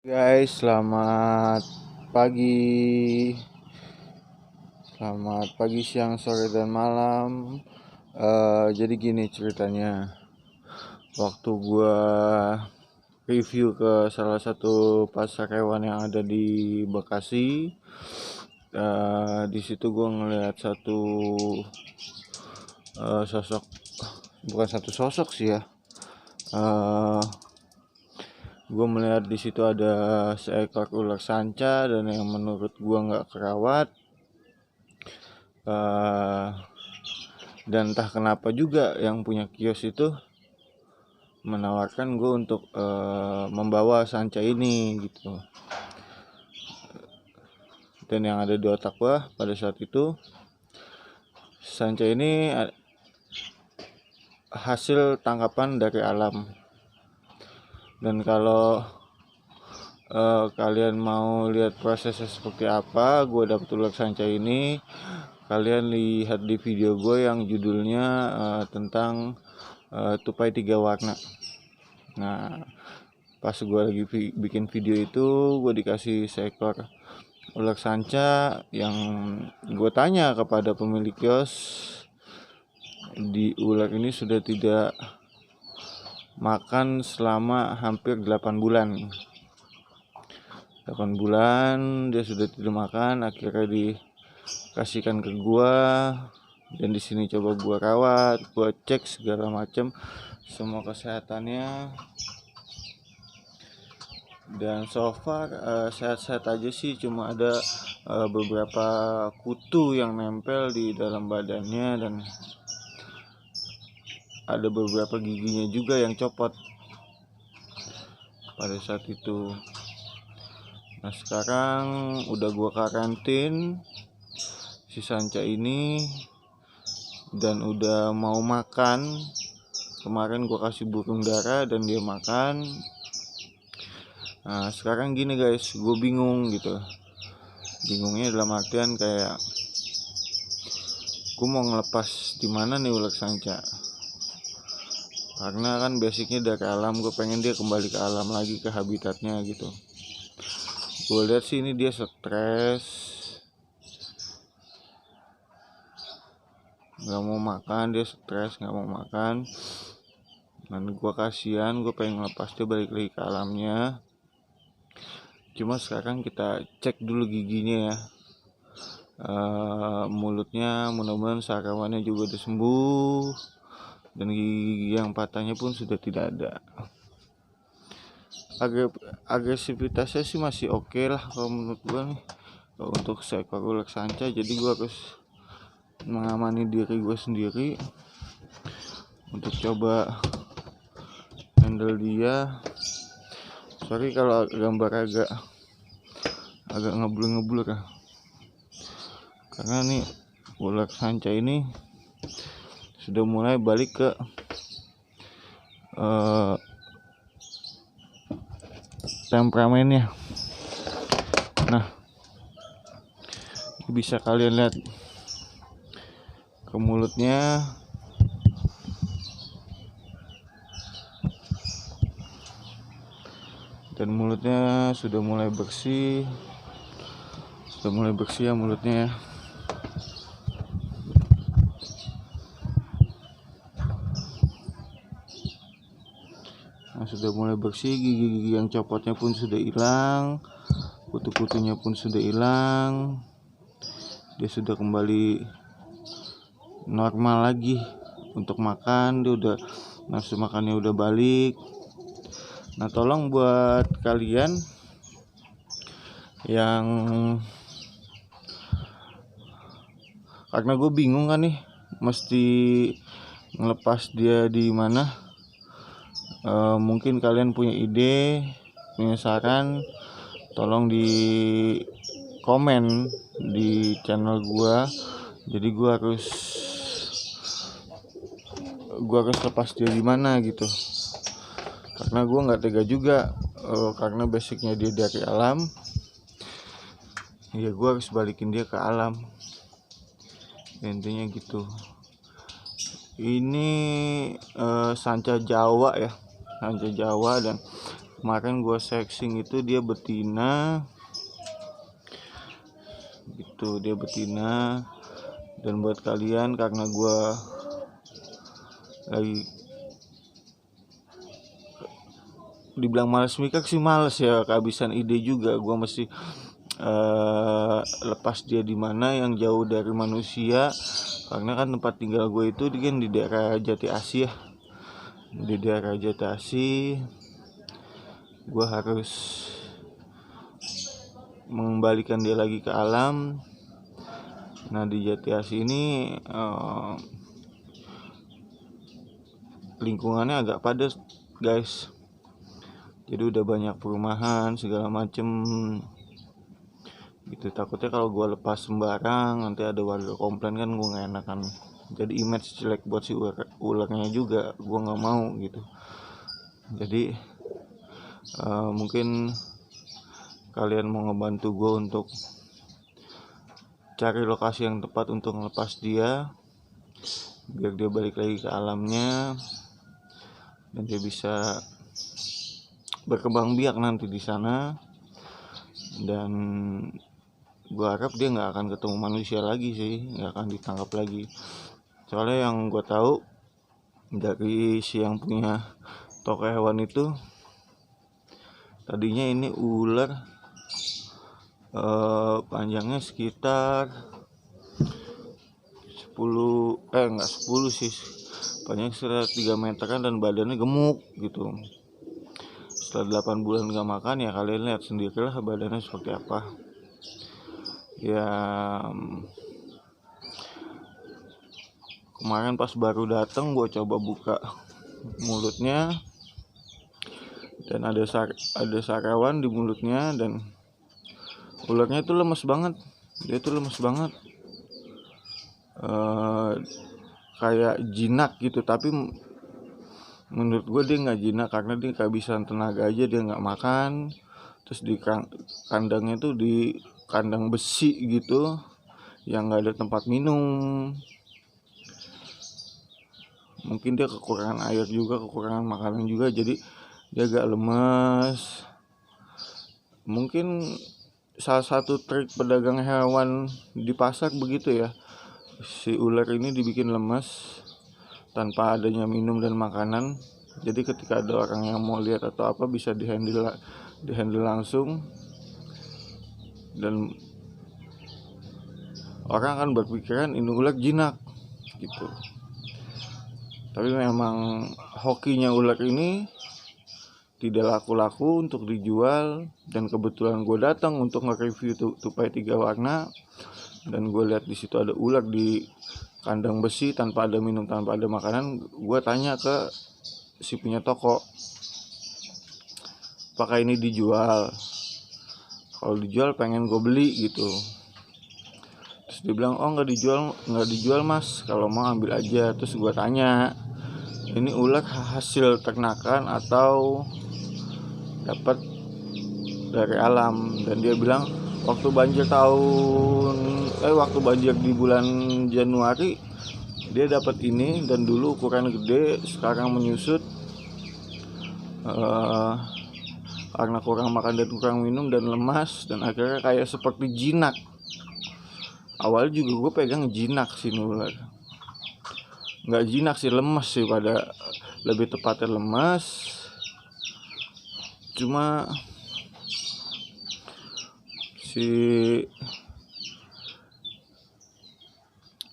Guys, selamat pagi. Selamat pagi, siang, sore, dan malam. Jadi gini ceritanya. Waktu gua review ke salah satu pasar hewan yang ada di Bekasi, di situ gua ngeliat satu sosok, bukan satu sosok sih ya. Gue melihat di situ ada seekor ular sanca dan yang menurut gue nggak kerawat. Dan entah kenapa juga yang punya kios itu menawarkan gue untuk membawa sanca ini gitu. Dan yang ada di otak gue pada saat itu, sanca ini hasil tangkapan dari alam. Dan kalau kalian mau lihat prosesnya seperti apa gue dapet ular sanca ini, kalian lihat di video gue yang judulnya tentang tupai 3 warna. Nah, pas gue lagi bikin video itu, gue dikasih seekor ular sanca yang gue tanya kepada pemilik kios, di ular ini sudah tidak makan selama hampir 8 bulan. 8 bulan dia sudah tidak makan, akhirnya dikasihkan ke gua, dan di sini coba gua rawat, gua cek segala macam semua kesehatannya, dan so far sehat-sehat aja sih. Cuma ada beberapa kutu yang nempel di dalam badannya dan ada beberapa giginya juga yang copot pada saat itu. Nah, sekarang udah gua karantin si sanca ini dan udah mau makan. Kemarin gua kasih burung dara dan dia makan. Nah, sekarang gini guys, gue bingung gitu. Bingungnya dalam artian kayak gue mau ngelepas di mana nih ular sanca. Karena kan basicnya dari alam, gue pengen dia kembali ke alam lagi, ke habitatnya gitu. Gue lihat sih ini dia stres, nggak mau makan, dia stres nggak mau makan. Dan gue kasihan, gue pengen ngelepas dia balik lagi ke alamnya. Cuma sekarang kita cek dulu giginya ya, mulutnya mudah-mudahan sarawannya juga udah sembuh, dan gigi yang patahnya pun sudah tidak ada. Agresivitasnya sih masih oke lah kalau menurut gue nih untuk seekor ular sanca. Jadi gue harus mengamani diri gue sendiri untuk coba handle dia. Sorry kalau gambar agak ngeblur ya, karena nih ular sanca ini sudah mulai balik ke temperamennya. Nah, bisa kalian lihat ke mulutnya, dan mulutnya sudah mulai bersih ya mulutnya ya. Nah, sudah mulai bersih, gigi-gigi yang copotnya pun sudah hilang, kutu-kutunya pun sudah hilang. Dia sudah kembali normal lagi untuk makan, dia udah nafsu makannya udah balik. Nah, tolong buat kalian yang, karena gue bingung kan nih mesti ngelepas dia di mana. Mungkin kalian punya ide, punya saran, tolong di komen di channel gua. Jadi gua harus lepas dia di mana gitu, karena gua nggak tega juga, karena basicnya dia dari alam ya, gua harus balikin dia ke alam, intinya gitu. Ini sanca Jawa ya, sanca Jawa, dan kemarin gue sexing itu dia betina gitu, dia betina. Dan buat kalian, karena gue lagi dibilang males mikir sih males ya, kehabisan ide juga. Gue mesti lepas dia di mana yang jauh dari manusia, karena kan tempat tinggal gue itu kan di daerah Jati Asih ya. Di daerah Jati Asih gue harus mengembalikan dia lagi ke alam. Nah di Jati Asih ini lingkungannya agak padat guys, jadi udah banyak perumahan segala macem gitu. Takutnya kalau gue lepas sembarang nanti ada warga komplain, kan gue gak enak kan, jadi image jelek buat si ularnya juga, gue gak mau gitu. Jadi mungkin kalian mau ngebantu gue untuk cari lokasi yang tepat untuk ngelepas dia, biar dia balik lagi ke alamnya dan dia bisa berkembang biak nanti di sana. Dan gue harap dia nggak akan ketemu manusia lagi sih, nggak akan ditangkap lagi. Soalnya yang gue tahu dari si yang punya toko hewan itu, tadinya ini ular panjangnya sekitar 10 sih, panjangnya sekitar 3 meteran dan badannya gemuk gitu. Setelah 8 bulan gak makan ya kalian lihat sendirilah badannya seperti apa ya. Kemarin pas baru datang gue coba buka mulutnya dan ada sariawan di mulutnya, dan ularnya itu lemes banget. Dia tuh lemes banget, kayak jinak gitu. Tapi menurut gue dia nggak jinak, karena dia kehabisan tenaga aja, dia nggak makan. Terus di kandangnya tuh di kandang besi gitu yang nggak ada tempat minum. Mungkin dia kekurangan air juga, kekurangan makanan juga, jadi dia agak lemas. Mungkin salah satu trik pedagang hewan di pasar begitu ya, si ular ini dibikin lemas tanpa adanya minum dan makanan. Jadi ketika ada orang yang mau lihat atau apa bisa dihandle langsung, dan orang akan berpikiran ini ular jinak gitu. Tapi memang hokinya ular ini tidak laku-laku untuk dijual, dan kebetulan gue datang untuk nge-review tupai 3 warna, dan gue lihat di situ ada ular di kandang besi tanpa ada minum, tanpa ada makanan. Gue tanya ke si punya toko, apakah ini dijual? Kalau dijual pengen gue beli gitu. Terus dia bilang, oh nggak dijual mas, kalau mau ambil aja. Terus gue tanya, ini ular hasil ternakan atau dapat dari alam? Dan dia bilang waktu banjir di bulan Januari dia dapat ini, dan dulu ukuran gede, sekarang menyusut karena kurang makan dan kurang minum dan lemas, dan akhirnya kayak seperti jinak. Awalnya juga gue pegang jinak sih ular, nggak jinak sih, lemas sih, pada lebih tepatnya lemas. Cuma si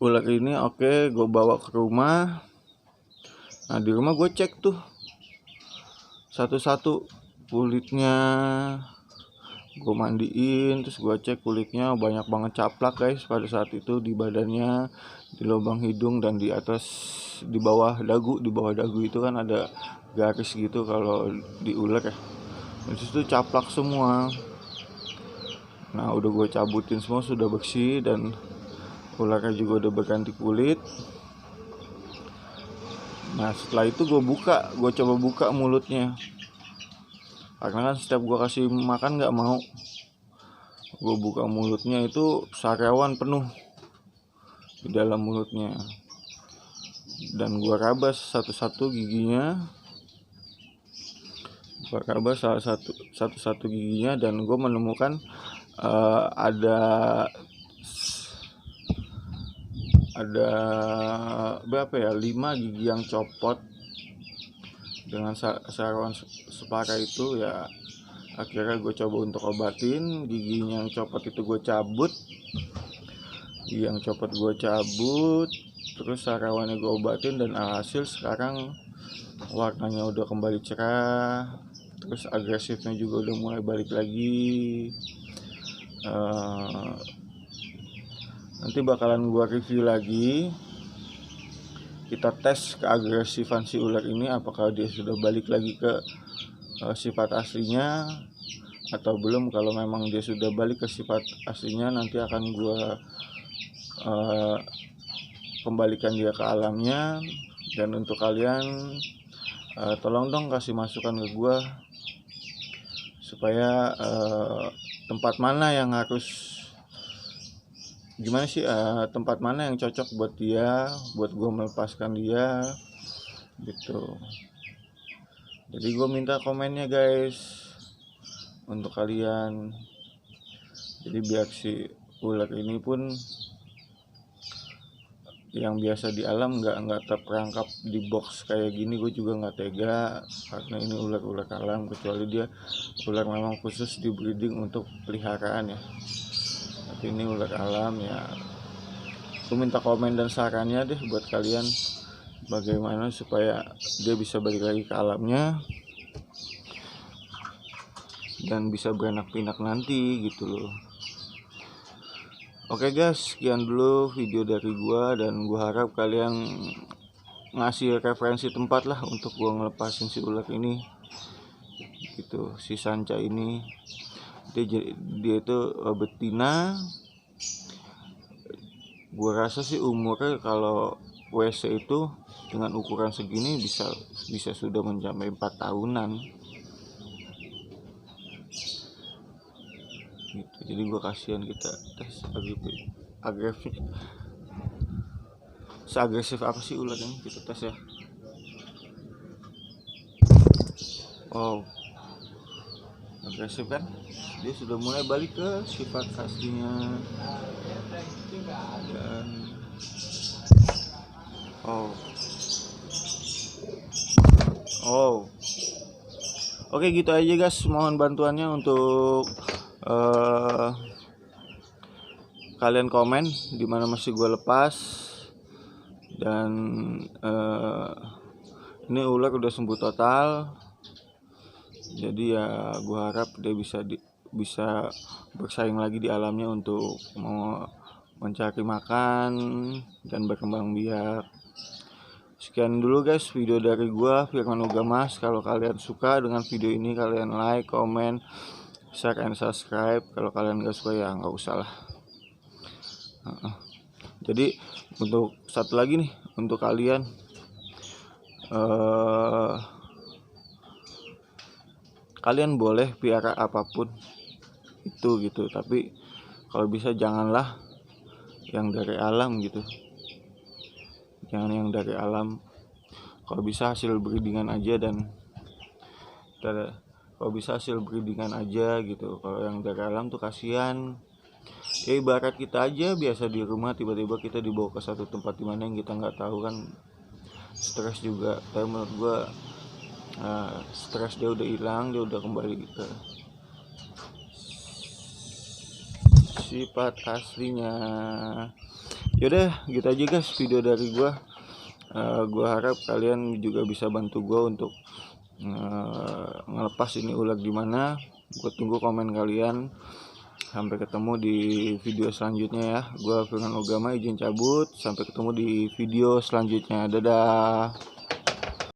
ular ini oke, gue bawa ke rumah. Nah di rumah gue cek tuh satu-satu kulitnya, gue mandiin, terus gue cek kulitnya banyak banget caplak guys pada saat itu, di badannya, di lubang hidung, dan di atas, di bawah dagu itu kan ada garis gitu kalau di ular ya. Dan itu caplak semua. Nah udah gue cabutin semua, sudah bersih, dan ularnya juga udah berganti kulit. Nah setelah itu gue coba buka mulutnya, karena kan setiap gue kasih makan gak mau. Gue buka mulutnya, itu sariawan penuh di dalam mulutnya, dan gue rabas satu-satu giginya. gua raba salah satu giginya, dan gue menemukan ada berapa ya, 5 gigi yang copot. Dengan sarawan separah itu ya, akhirnya gue coba untuk obatin. Giginya yang copot itu gue cabut, terus sarawannya gue obatin, dan alhasil sekarang warnanya udah kembali cerah, terus agresifnya juga udah mulai balik lagi. Nanti bakalan gue review lagi, kita tes keagresifan si ular ini, apakah dia sudah balik lagi ke sifat aslinya atau belum. Kalau memang dia sudah balik ke sifat aslinya, nanti akan gue kembalikan dia ke alamnya. Dan untuk kalian tolong dong kasih masukan ke gue, supaya tempat mana yang harus tempat mana yang cocok buat dia, buat gue melepaskan dia gitu. Jadi gue minta komennya guys untuk kalian, jadi biar si ular ini pun yang biasa di alam nggak terperangkap di box kayak gini. Gue juga nggak tega, karena ini ular alam, kecuali dia ular memang khusus di breeding untuk peliharaan ya. Tapi ini ular alam ya. Gue minta komen dan sarannya deh buat kalian, bagaimana supaya dia bisa balik lagi ke alamnya dan bisa beranak pinak nanti gitu loh. Oke guys, sekian dulu video dari gua, dan gua harap kalian ngasih referensi tempat lah untuk gua ngelepasin si ular ini gitu, si Sanca ini. Dia itu betina. Gua rasa sih umurnya kalau WC itu dengan ukuran segini bisa sudah mencapai 4 tahunan gitu. Jadi gue kasihan, kita tes agresif. Seagresif apa sih ular ini, kita tes ya. Oh, agresif kan, dia sudah mulai balik ke sifat aslinya. Dan oke, gitu aja guys. Mohon bantuannya untuk kalian komen di mana masih gue lepas. Dan ini ular udah sembuh total, jadi ya gue harap dia bisa bersaing lagi di alamnya untuk mau mencari makan dan berkembang biak. Sekian dulu guys video dari gua, Firman Ugamas. Kalau kalian suka dengan video ini, kalian like, comment, share, and subscribe. Kalau kalian gak suka ya nggak usah lah. Jadi untuk satu lagi nih, untuk kalian kalian boleh piara apapun itu gitu, tapi kalau bisa janganlah yang dari alam gitu. Jangan yang dari alam, kalau bisa hasil breedingan aja, dan kalau bisa hasil breedingan aja gitu. Kalau yang dari alam tuh kasihan. Ya ibarat kita aja biasa di rumah, tiba-tiba kita dibawa ke satu tempat dimana yang kita nggak tahu kan, stres juga. Tapi menurut gua stres dia udah hilang, dia udah kembali ke sifat aslinya. Yaudah gitu aja guys video dari gua. Gua harap kalian juga bisa bantu gua untuk ngelepas ini ular di mana. Gua tunggu komen kalian. Sampai ketemu di video selanjutnya ya. Gua Firman Ugama izin cabut. Sampai ketemu di video selanjutnya. Dadah.